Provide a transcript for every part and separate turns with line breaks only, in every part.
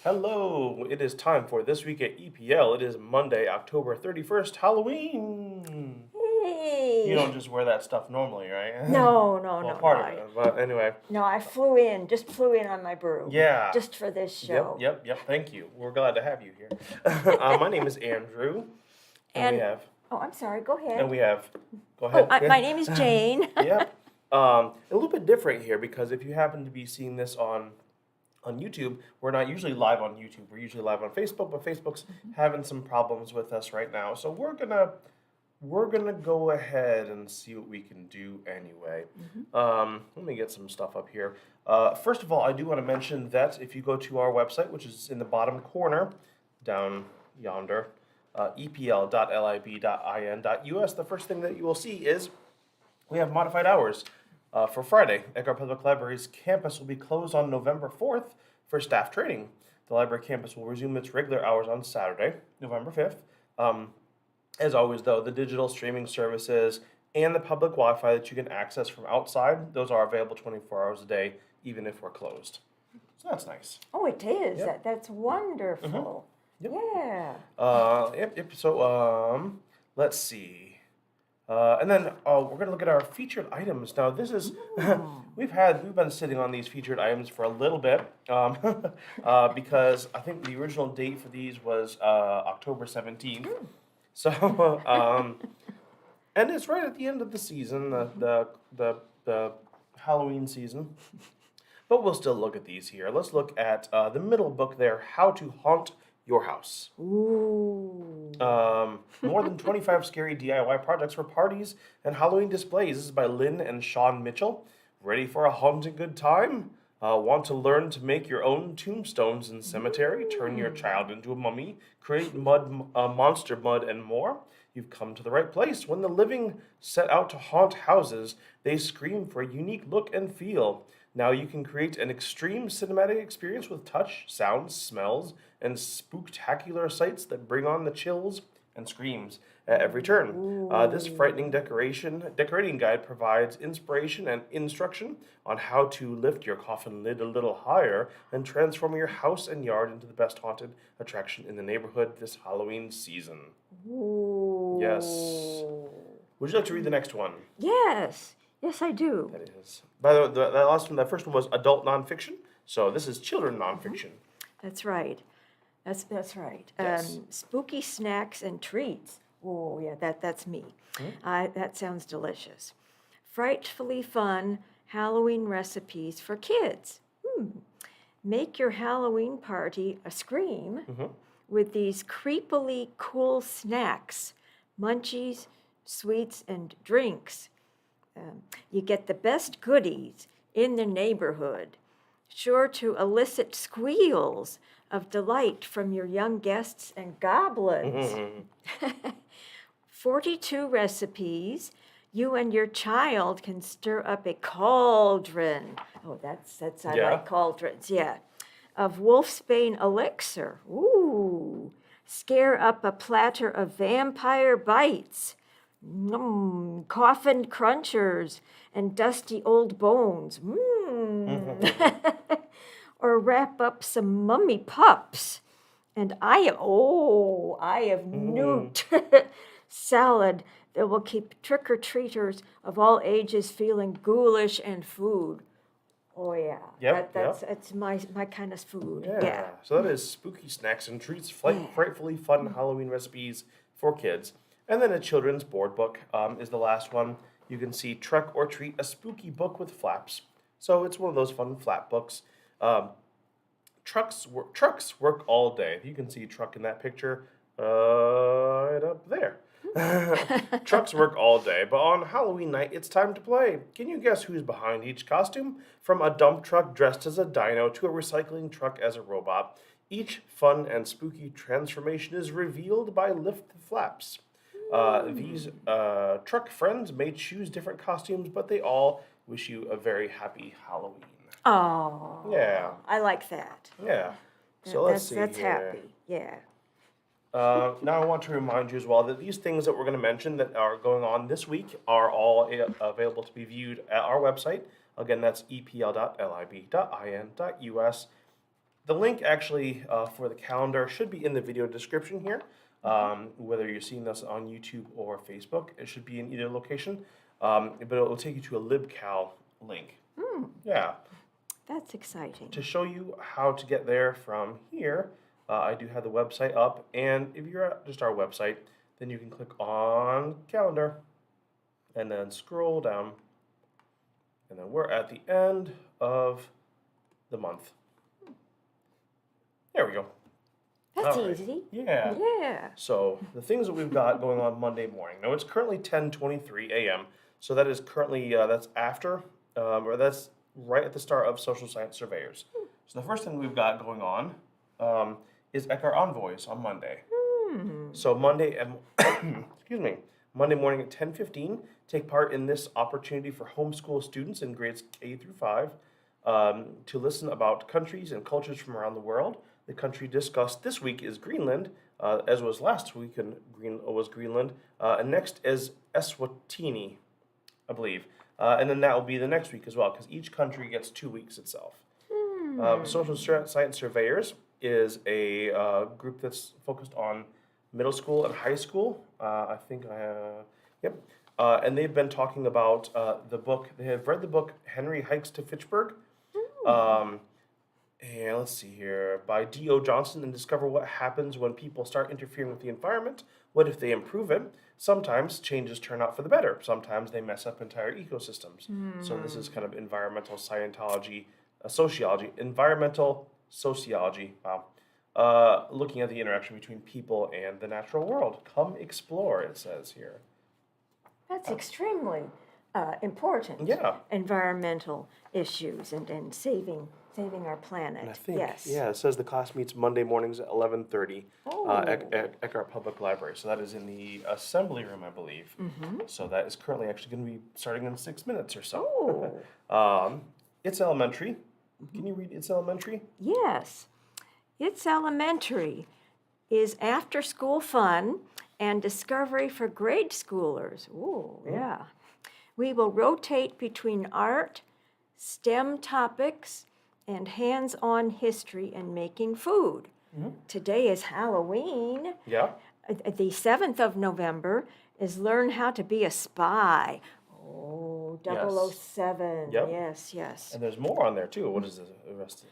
Hello, it is time for This Week at EPL. It is Monday, October 31st, Halloween. You don't
Hey.
just wear that stuff normally, right?
No, no,
Well,
no, no.
part of it. But anyway,
I just flew in on my broom,
yeah.
just for this
Yep,
show.
yep, yep. Thank you. We're glad to have you here. My name is Andrew, and we
And,
have,
oh, I'm sorry, go
and
ahead.
we have, go
Oh,
ahead.
my name is Jane.
Yep. A little bit different here because if you happen to be seeing this on YouTube. We're not usually live on YouTube. We're usually live on Facebook, but Facebook's having some problems with us right now. So we're gonna go ahead and see what we can do anyway. Let me get some stuff up here. First of all, I do want to mention that if you go to our website, which is in the bottom corner, down yonder, epl.lib.in.us, the first thing that you will see is we have modified hours. For Friday, Edgar Public Library's campus will be closed on November 4th for staff training. The library campus will resume its regular hours on Saturday, November 5th. As always, though, the digital streaming services and the public Wi-Fi that you can access from outside, those are available 24 hours a day, even if we're closed. So that's nice.
Oh, it is.
Yep.
That's wonderful.
Yep.
Yeah.
Yep. So, let's see. And then we're going to look at our featured items. Now, this is we've been sitting on these featured items for a little bit because I think the original date for these was October 17th. So, and it's right at the end of the season, the Halloween season. But we'll still look at these here. Let's look at the middle book there, How to Haunt Your House.
Ooh.
More than 25 scary DIY projects for parties and Halloween displays. This is by Lynn and Sean Mitchell. Ready for a haunting good time? Want to learn to make your own tombstones in cemetery? Turn your child into a mummy? Create monster mud and more? You've come to the right place. When the living set out to haunt houses, they scream for a unique look and feel. Now you can create an extreme cinematic experience with touch, sounds, smells, and spooktacular sights that bring on the chills and screams at every turn. This frightening decorating guide provides inspiration and instruction on how to lift your coffin lid a little higher and transform your house and yard into the best haunted attraction in the neighborhood this Halloween season.
Ooh.
Yes. Would you like to read the next one?
Yes. Yes, I do.
That is. By the way, that first one was adult nonfiction. So this is children nonfiction.
That's right. That's right.
Yes.
Spooky snacks and treats. Oh, yeah, that's me. That sounds delicious. Frightfully fun Halloween recipes for kids. Make your Halloween party a scream with these creepily cool snacks, munchies, sweets, and drinks. You get the best goodies in the neighborhood, sure to elicit squeals of delight from your young guests and goblins. 42 recipes. You and your child can stir up a cauldron. Oh, that's I
Yeah.
like cauldrons, yeah. Of wolfsbane elixir. Ooh. Scare up a platter of vampire bites. Coffin crunchers and dusty old bones. Or wrap up some mummy pups. And I have newt salad that will keep trick-or-treaters of all ages feeling ghoulish and food. Oh yeah,
Yep,
that's my kind of food. Yeah.
So that is spooky snacks and treats, frightfully fun Halloween recipes for kids. And then a children's board book is the last one. You can see Truck or Treat, a spooky book with flaps. So it's one of those fun flap books. Trucks work all day. You can see truck in that picture right up there. Trucks work all day, but on Halloween night, it's time to play. Can you guess who's behind each costume? From a dump truck dressed as a dino to a recycling truck as a robot, each fun and spooky transformation is revealed by lift the flaps. These truck friends may choose different costumes, but they all wish you a very happy Halloween.
Oh.
Yeah.
I like that.
Yeah. So let's see.
That's
here.
happy. Yeah.
Now I want to remind you as well that these things that we're going to mention that are going on this week are all available to be viewed at our website. Again, that's epl.lib.in.us. The link actually for the calendar should be in the video description here. Whether you're seeing this on YouTube or Facebook, it should be in either location. But it will take you to a LibCal link. Yeah.
That's exciting.
To show you how to get there from here, I do have the website up. And if you're at just our website, then you can click on calendar and then scroll down. And then we're at the end of the month. There we go.
That's
All right.
easy.
Yeah.
Yeah.
So the things that we've got going on Monday morning. Now it's currently 10:23 a.m. So that is currently that's after or that's right at the start of Social Science Surveyors. So the first thing we've got going on is Eckhart Envoys on Monday. So Monday excuse me, Monday morning at 10:15, take part in this opportunity for homeschool students in grades K through 5 to listen about countries and cultures from around the world. The country discussed this week is Greenland, as was last week was Greenland, and next is Eswatini, I believe. And then that will be the next week as well, because each country gets 2 weeks itself. Social Science Surveyors is a group that's focused on middle school and high school. I think yep. And they've been talking about the book. They have read the book Henry Hikes to Fitchburg. And let's see here, by D.O. Johnson, and discover what happens when people start interfering with the environment. What if they improve it? Sometimes changes turn out for the better. Sometimes they mess up entire ecosystems. So this is kind of environmental scientology, sociology, environmental sociology. Wow. Looking at the interaction between people and the natural world. Come explore, it says here.
That's extremely important.
Yeah.
Environmental issues and saving our planet.
And I think,
yes.
yeah, it says the class meets Monday mornings at 11:30
Oh.
at Eckhart Public Library. So that is in the assembly room, I believe. So that is currently actually going to be starting in 6 minutes or so.
Oh.
It's elementary. Can you read It's Elementary?
Yes. It's Elementary is after school fun and discovery for grade schoolers. Ooh, yeah. We will rotate between art, STEM topics, and hands-on history and making food. Today is Halloween.
Yeah.
The 7th of November is Learn How to Be a Spy. Oh,
Yes.
007.
Yep.
Yes, yes.
And there's more on there too. What is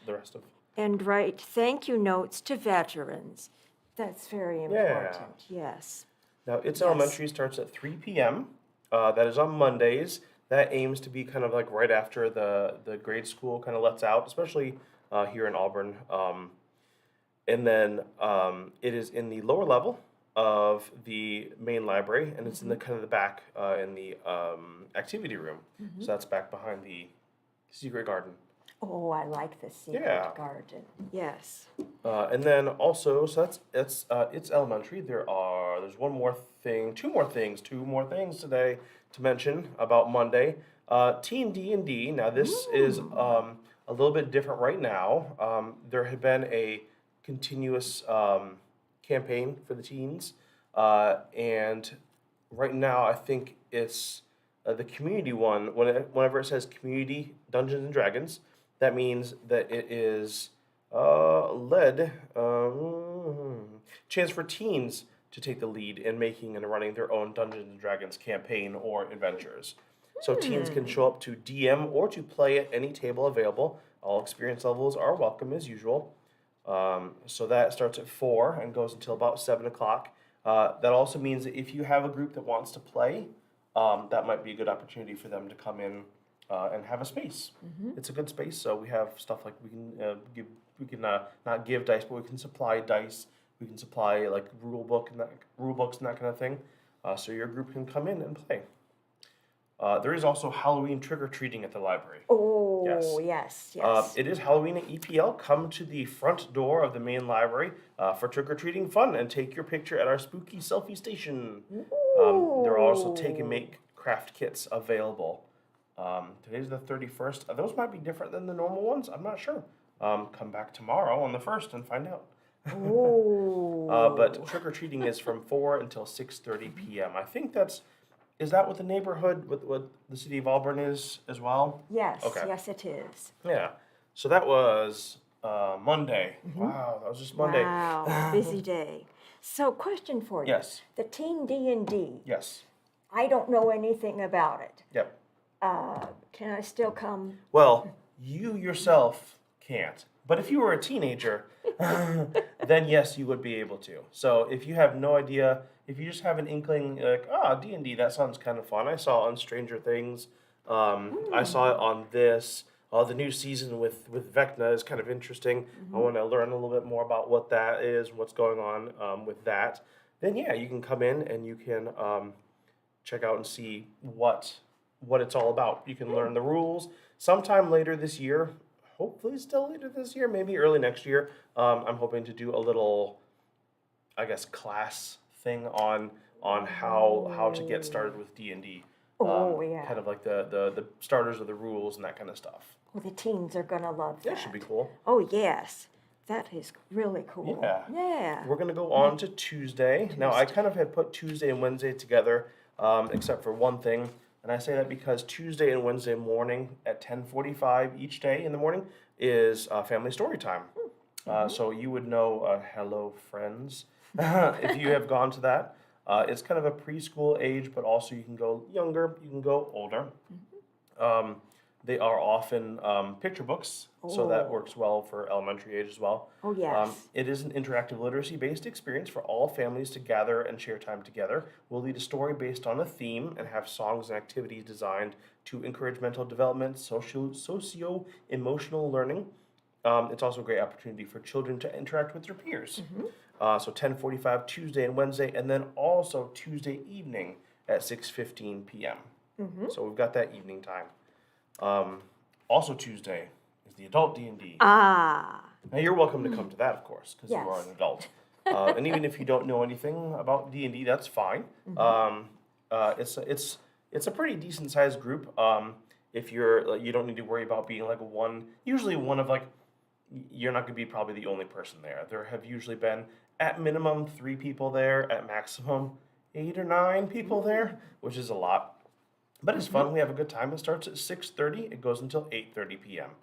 the rest of?
And write thank you notes to veterans. That's very important. Yes.
Now, It's
Yes.
Elementary starts at 3 p.m. That is on Mondays. That aims to be kind of like right after the grade school kind of lets out, especially here in Auburn. And then it is in the lower level of the main library, and it's in the kind of the back in the activity room. So that's back behind the secret garden.
Oh, I like the secret
Yeah.
garden. Yes.
And then also, so that's It's Elementary. There's one more thing, two more things today to mention about Monday. Team D&D. Now this is a little bit different right now. There had been a continuous campaign for the teens, and right now I think it's the community one. Whenever it says Community Dungeons and Dragons, that means that it is led chance for teens to take the lead in making and running their own Dungeons and Dragons campaign or adventures. So teens can show up to DM or to play at any table available. All experience levels are welcome as usual. So that starts at 4 and goes until about 7 o'clock. That also means that if you have a group that wants to play, that might be a good opportunity for them to come in and have a space. It's a good space, so we have stuff like we can not give dice, but we can supply dice. We can supply like rule books and that kind of thing. So your group can come in and play. There is also Halloween trick-or-treating at the library.
Oh, yes.
It is Halloween at EPL. Come to the front door of the main library for trick-or-treating fun and take your picture at our spooky selfie station. There are also take and make craft kits available. Today's the 31st. Those might be different than the normal ones. I'm not sure. Come back tomorrow on the 1st and find out. But trick-or-treating is from 4 until 6:30 p.m. I think is that what the neighborhood, what the city of Auburn is as well?
Yes,
Okay.
yes it is.
Yeah. So that was Monday. Wow, that was just Monday.
Wow, busy day. So, question for you.
Yes.
The Team D&D,
Yes.
I don't know anything about it.
Yep.
Can I still come?
Well, you yourself can't. But if you were a teenager, then yes, you would be able to. So if you have no idea, if you just have an inkling, like, D&D, that sounds kind of fun. I saw it on Stranger Things. I saw it on this. The new season with Vecna is kind of interesting. I want to learn a little bit more about what that is, what's going on with that. Then yeah, you can come in and you can check out and see what it's all about. You can learn the rules sometime later this year. Hopefully, still later this year, maybe early next year. I'm hoping to do a little, I guess, class thing on how to get started with D&D.
Yeah.
Kind of like the starters of the rules and that kind of stuff.
Well, the teens are going to love that.
That should be cool.
Oh, yes. That is really cool.
Yeah.
Yeah.
We're gonna go on to Tuesday. Now, I kind of had put Tuesday and Wednesday together, except for one thing. And I say that because Tuesday and Wednesday morning at 10:45 each day in the morning is family story time. So you would know Hello Friends if you have gone to that. It's kind of a preschool age, but also you can go younger, you can go older. They are often picture books, so that works well for elementary age as well.
Oh, yes.
It is an interactive literacy-based experience for all families to gather and share time together. We'll lead a story based on a theme and have songs and activities designed to encourage mental development, socio-emotional learning. It's also a great opportunity for children to interact with their peers. So 10:45 Tuesday and Wednesday, and then also Tuesday evening at 6:15 p.m. So we've got that evening time. Also Tuesday is the adult D&D. Now you're welcome to come to that, of course, because you are an adult. And even if you don't know anything about D&D, that's fine. It's a pretty decent sized group. If you don't need to worry about being like usually one of you're not going to be probably the only person there. There have usually been at minimum 3 people there, at maximum 8 or 9 people there, which is a lot. But it's fun. We have a good time. It starts at 6:30. It goes until 8:30 p.m.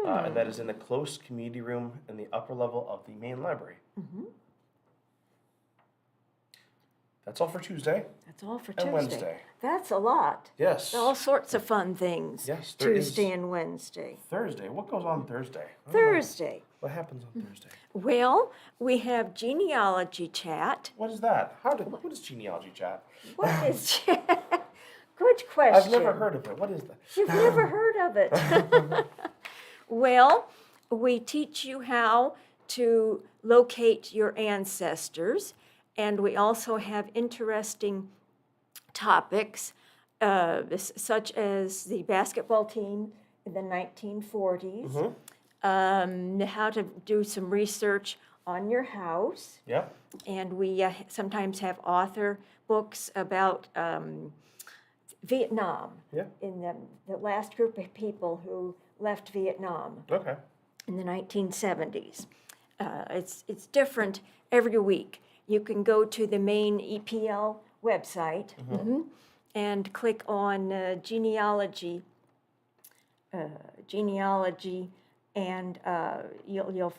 And that is in a close community room in the upper level of the main library. That's all for Tuesday.
That's all for Tuesday.
And Wednesday.
That's a lot.
Yes.
All sorts of fun things.
Yes, there is.
Tuesday and Wednesday.
Thursday. What goes on Thursday? I don't know.
Thursday.
What happens on Thursday?
Well, we have genealogy chat.
What is that? What is genealogy chat?
What is Good question.
I've never heard of it. What is that?
You've never heard of it. Well, we teach you how to locate your ancestors, and we also have interesting topics such as the basketball team in the 1940s, how to do some research on your house, and we sometimes have author books about Vietnam, in the last group of people who left Vietnam in the 1970s. It's different every week. You can go to the main EPL website and click on genealogy, and you'll.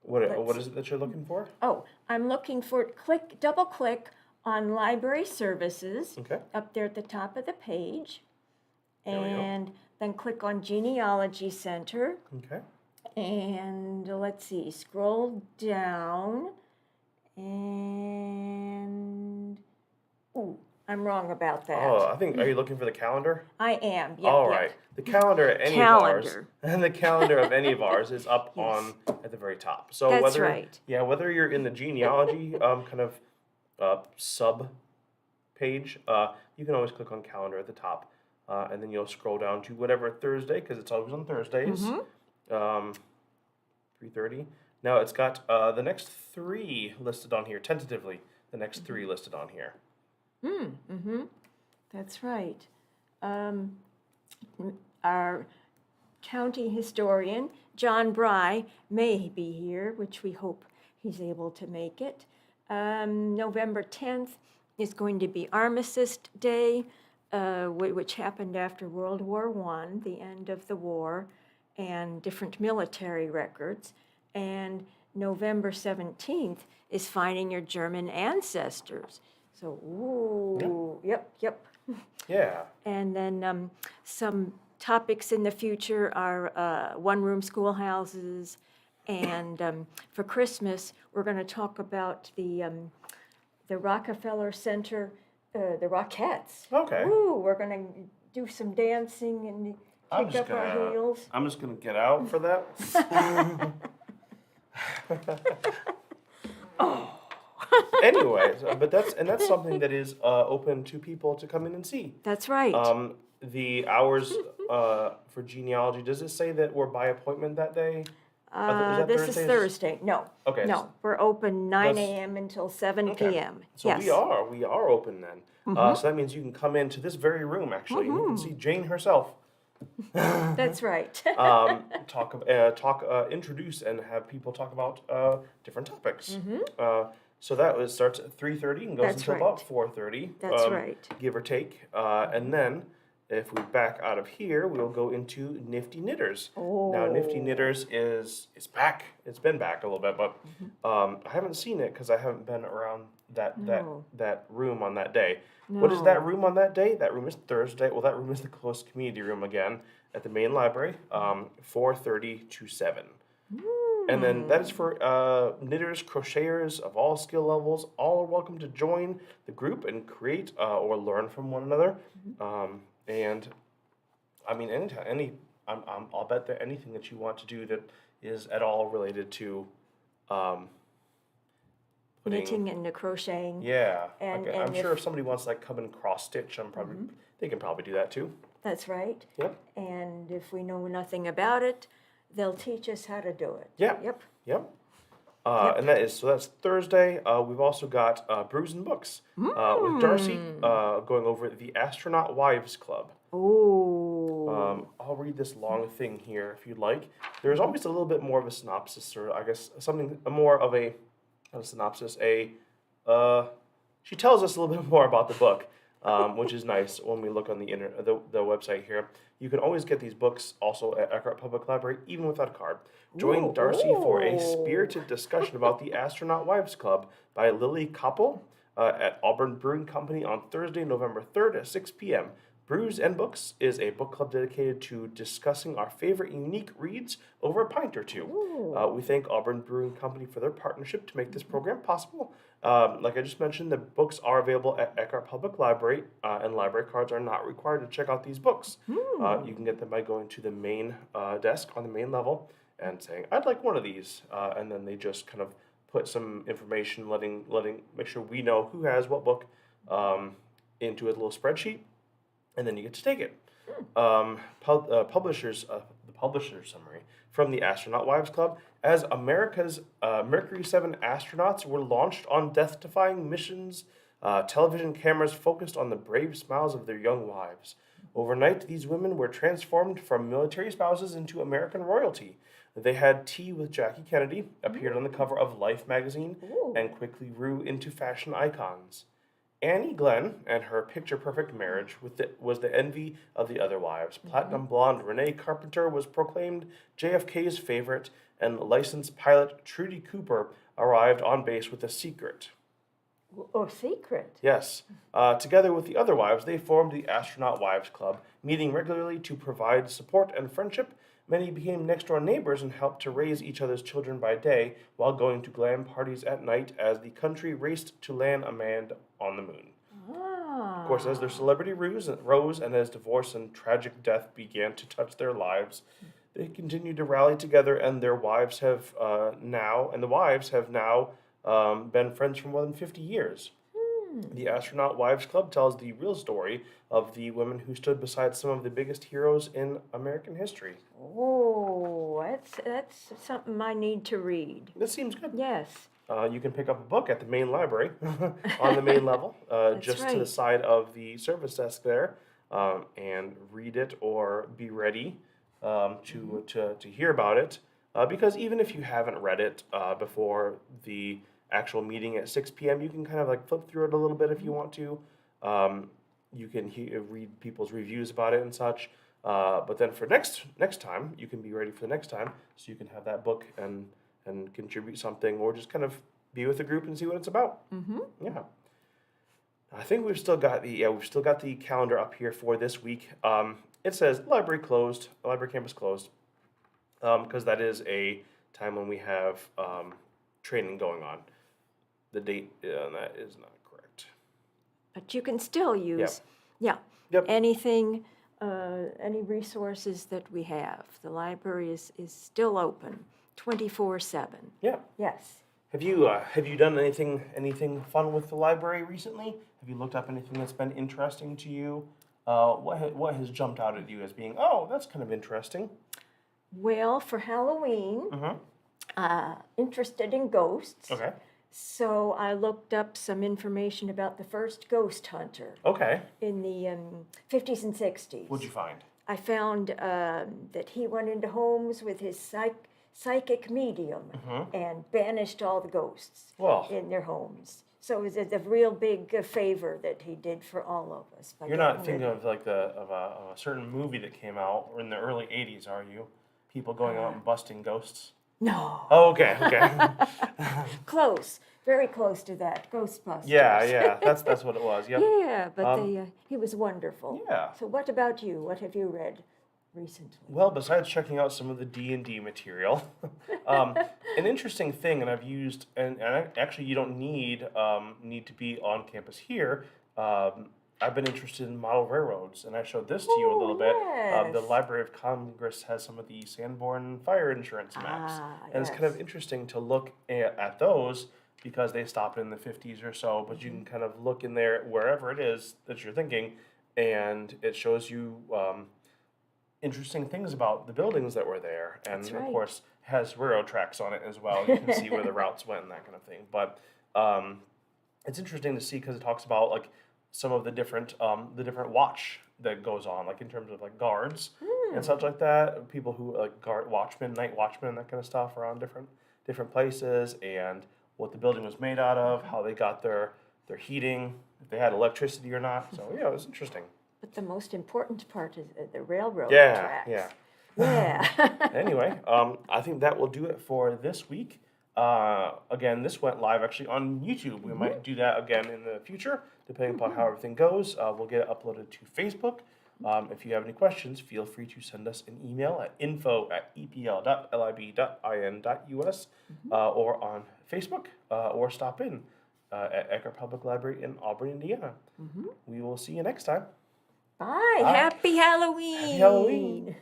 What is it that you're looking for?
Oh, I'm looking for double click on library services up there at the top of the page, and then click on genealogy center. And let's see, scroll down, and I'm wrong about that.
Oh, are you looking for the calendar?
I am. Yep,
All right. The calendar at any of ours, and the calendar of any of ours is up at the very top. So
That's right.
Yeah, whether you're in the genealogy kind of sub page, you can always click on calendar at the top, and then you'll scroll down to whatever Thursday, because it's always on Thursdays, 3:30. Now it's got the next 3 listed on here tentatively. The next 3 listed on here.
That's right. Our county historian, John Bry, may be here, which we hope he's able to make it. November 10th is going to be Armistice Day, which happened after World War I, the end of the war. and different military records. And November 17th is finding your German ancestors. So, ooh, yep.
Yeah.
And then some topics in the future are one-room schoolhouses. And for Christmas, we're going to talk about the Rockefeller Center, the Rockettes.
Okay.
Ooh, we're going to do some dancing and kick up our heels.
I'm just gonna get out for that. Anyways, but that's something that is open to people to come in and see.
That's right.
The hours for genealogy, does it say that we're by appointment that day? Is that
This
Thursday?
is Thursday. No.
Okay.
No, we're open 9
That's-
a.m. until 7
Okay.
p.m.
So
Yes.
we are open then. So that means you can come into this very room actually, and you can see Jane herself.
That's right.
Introduce and have people talk about different topics. So that starts at 3:30 and goes
That's
until
right.
about 4:30.
That's right.
Give or take. And then if we back out of here, we'll go into Nifty Knitters. Now Nifty Knitters is back. It's been back a little bit, but I haven't seen it because I haven't been around that room on that day. What is that room on that day? That room is Thursday. Well, that room is the closed community room again at the main library, 4:30 to 7. And then that is for knitters, crocheters of all skill levels. All are welcome to join the group and create or learn from one another. And I mean, I'll bet that anything that you want to do that is at all related to
Knitting and the crocheting.
Yeah,
And-
like,
and
I'm sure if somebody wants to like come and cross stitch, they can probably do that too.
That's right.
Yep.
And if we know nothing about it, they'll teach us how to do it.
Yeah.
Yep.
Yep. And that's Thursday. We've also got Brews and Books with Darcy going over the Astronaut Wives Club.
Oh.
I'll read this long thing here if you'd like. There's always a little bit more of a synopsis, or I guess something more of a not a synopsis. She tells us a little bit more about the book, which is nice when we look on the website here. You can always get these books also at Eckhart Public Library, even without a card. Join Darcy for a spirited discussion about the Astronaut Wives Club by Lily Koppel at Auburn Brewing Company on Thursday, November 3rd at 6 p.m. Brews and Books is a book club dedicated to discussing our favorite unique reads over a pint or two. We thank Auburn Brewing Company for their partnership to make this program possible. Like I just mentioned, the books are available at Eckhart Public Library, and library cards are not required to check out these books. You can get them by going to the main desk on the main level and saying, "I'd like one of these," and then they just kind of put some information, make sure we know who has what book into a little spreadsheet. And then you get to take it. The publisher's summary from the Astronaut Wives Club. As America's Mercury 7 astronauts were launched on death-defying missions, television cameras focused on the brave smiles of their young wives. Overnight, these women were transformed from military spouses into American royalty. They had tea with Jackie Kennedy, appeared on the cover of Life magazine, and quickly grew into fashion icons. Annie Glenn and her picture-perfect marriage was the envy of the other wives. Platinum blonde Renee Carpenter was proclaimed JFK's favorite, and licensed pilot Trudy Cooper arrived on base with a secret.
Oh, secret.
Yes. Together with the other wives, they formed the Astronaut Wives Club, meeting regularly to provide support and friendship. Many became next-door neighbors and helped to raise each other's children by day while going to glam parties at night as the country raced to land a man on the moon. Of course, as their celebrity rose and as divorce and tragic death began to touch their lives, they continued to rally together, and the wives have now been friends for more than 50 years. The Astronaut Wives Club tells the real story of the women who stood beside some of the biggest heroes in American history.
Oh, that's something I need to read.
This seems good.
Yes.
You can pick up a book at the main library on the main level, just to the side of the service desk there, and read it or be ready to hear about it. Because even if you haven't read it before the actual meeting at 6 p.m., you can kind of like flip through it a little bit if you want to. You can read people's reviews about it and such. But then for next time, you can be ready for the next time, so you can have that book and contribute something, or just kind of be with the group and see what it's about.
Mm-hmm.
Yeah. I think we've still got the calendar up here for this week. It says library campus closed, because that is a time when we have training going on. The date on that is not correct.
But you can still use,
Yep.
anything, any resources that we have. The library is still open 24/7.
Yeah.
Yes.
Have you done anything fun with the library recently? Have you looked up anything that's been interesting to you? What has jumped out at you as being, oh, that's kind of interesting?
Well, for Halloween,
Mm-hmm.
Interested in ghosts.
Okay.
So I looked up some information about the first ghost hunter
Okay.
in the 50s and 60s.
What'd you find?
I found that he went into homes with his psychic medium and banished all the ghosts
Well,
in their homes. So it was a real big favor that he did for all of us. by
you're not
getting
thinking
rid
of like of a certain movie that came out in the early '80s, are you? People going out and busting ghosts.
No.
Oh, okay, okay.
Close. Very close to that. Ghostbusters.
Yeah, that's what it was. Yep.
Yeah, but he was wonderful.
Yeah.
So what about you? What have you read recently?
Well, besides checking out some of the D&D material, an interesting thing, and I've used, and actually you don't need to be on campus here. I've been interested in model railroads, and I showed this to you a little bit. The
yes.
Library of Congress has some of the Sanborn fire insurance maps, and it's kind of interesting to look at those, because they stopped in the 50s or so, but you can kind of look in there wherever it is that you're thinking, and it shows you interesting things about the buildings that were there, and
That's right.
of course has railroad tracks on it as well. You can see where the routes went and that kind of thing. But it's interesting to see, because it talks about like some of the different watch that goes on, like in terms of like guards and such like that. People who like watchmen, night watchmen, that kind of stuff around different places, and what the building was made out of, how they got their heating, if they had electricity or not. So yeah, it was interesting.
But the most important part is the railroad
Yeah,
tracks.
yeah.
Yeah.
Anyway, I think that will do it for this week. Again, this went live actually on YouTube. We might do that again in the future, depending upon how everything goes. We'll get it uploaded to Facebook. If you have any questions, feel free to send us an email at info@epl.lib.in.us or on Facebook, or stop in at Eckhart Public Library in Auburn, Indiana. We will see you next time.
Bye.
Bye.
Happy Halloween.
Happy Halloween.